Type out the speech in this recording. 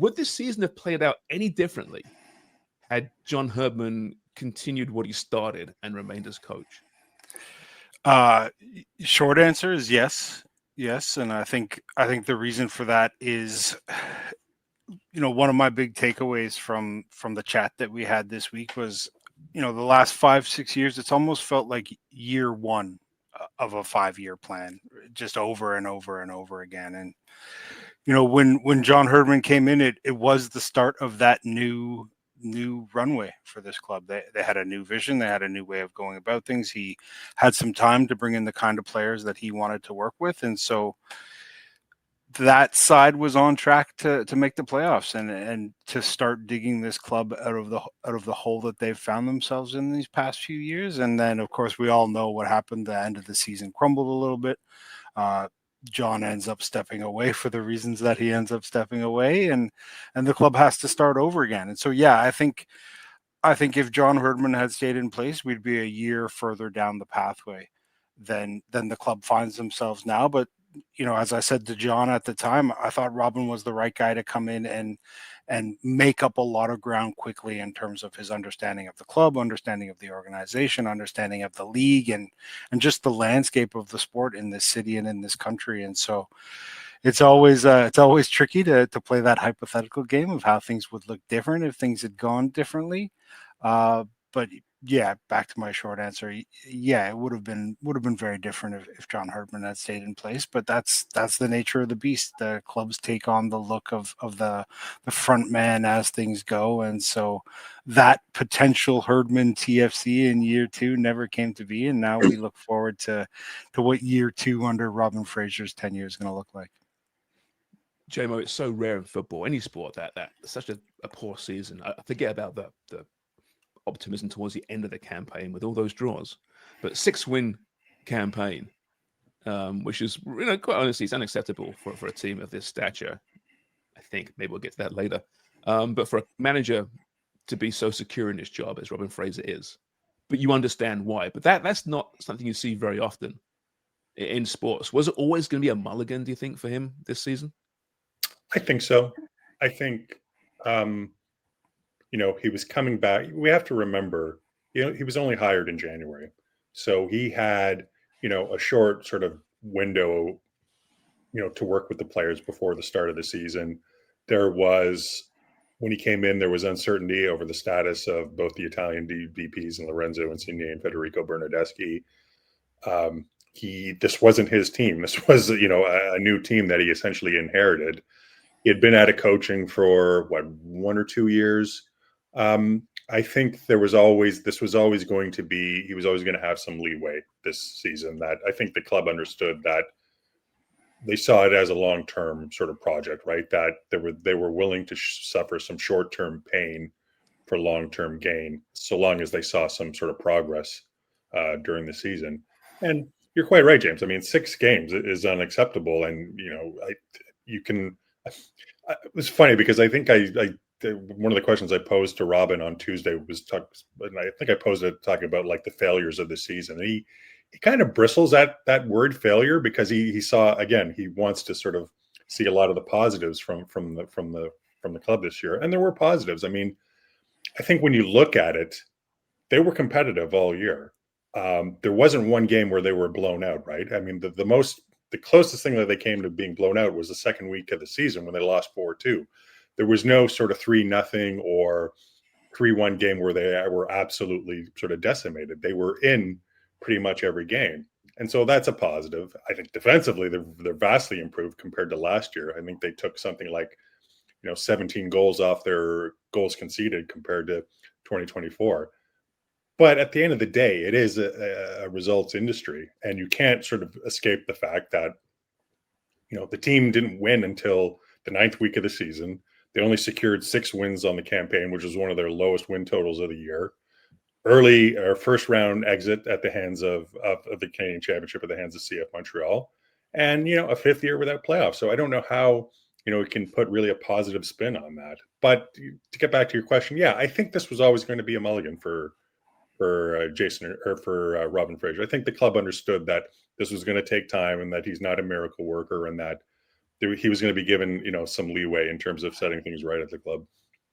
Would this season have played out any differently had John Herdman continued what he started and remained as coach? Short answer is yes. Yes, and I think the reason for that is, one of my big takeaways from the chat that we had this week was, the last 5-6 years, it's almost felt like year one of a 5-year plan, just over and over and over again. And when John Herdman came in, it was the start of that new runway for this club. They had a new vision, they had a new way of going about things. He had some time to bring in the kind of players that he wanted to work with, and so that side was on track to make the playoffs and to start digging this club out of the hole that they've found themselves in these past few years. And then, of course, we all know what happened. The end of the season crumbled a little bit. John ends up stepping away for the reasons that he ends up stepping away, and the club has to start over again. And so, yeah, I think if John Herdman had stayed in place, we'd be a year further down the pathway than the club finds themselves now. But as I said to John at the time, I thought Robin was the right guy to come in and make up a lot of ground quickly in terms of his understanding of the club, understanding of the organization, understanding of the league, and just the landscape of the sport in this city and in this country. And so it's always tricky to play that hypothetical game of how things would look different if things had gone differently. But yeah, back to my short answer. Yeah, it would have been very different if John Herdman had stayed in place. But that's the nature of the beast. The clubs take on the look of the front man as things go, and so that potential Herdman TFC in year 2 never came to be. And now we look forward to what year 2 under Robin Fraser's tenure is going to look like. JMO, it's so rare in football, any sport, that such a poor season. I forget about the optimism towards the end of the campaign with all those draws, but 6-win campaign, which is, quite honestly, it's unacceptable for a team of this stature. I think maybe we'll get to that later. But for a manager to be so secure in his job as Robin Fraser is, but you understand why. But that's not something you see very often in sports. Was it always going to be a mulligan, do you think, for him this season? I think so. I think, he was coming back. We have to remember, he was only hired in January. So he had, a short sort of window, to work with the players before the start of the season. When he came in, there was uncertainty over the status of both the Italian DPs and Lorenzo Insigne and Federico Bernardeschi. This wasn't his team. This was, a new team that he essentially inherited. He had been out of coaching for 1 or 2 years. I think he was always going to have some leeway this season. That I think the club understood that they saw it as a long-term sort of project, right? That they were willing to suffer some short-term pain for long-term gain, so long as they saw some sort of progress during the season. And you're quite right, James. I mean, 6 games is unacceptable, and it was funny because I think one of the questions I posed to Robin on Tuesday was talking about like the failures of the season. And he kind of bristles at that word failure because he saw, again, he wants to sort of see a lot of the positives from the club this year, and there were positives. I mean, I think when you look at it, they were competitive all year. There wasn't one game where they were blown out, right? I mean, the closest thing that they came to being blown out was the second week of the season when they lost 4-2. There was no sort of 3-0 or 3-1 game where they were absolutely sort of decimated. They were in pretty much every game. And so that's a positive. I think defensively, they're vastly improved compared to last year. I think they took something like, 17 goals off their goals conceded compared to 2024. But at the end of the day, it is a results industry, and you can't sort of escape the fact that, the team didn't win until the 9th week of the season. They only secured 6 wins on the campaign, which was one of their lowest win totals of the year. Early or first round exit at the hands of the Canadian Championship at the hands of CF Montreal, and a 5th year without playoffs. So I don't know how we can put really a positive spin on that. But to get back to your question, yeah, I think this was always going to be a mulligan for Jason or for Robin Fraser. I think the club understood that this was going to take time and that he's not a miracle worker, and that he was going to be given, some leeway in terms of setting things right at the club.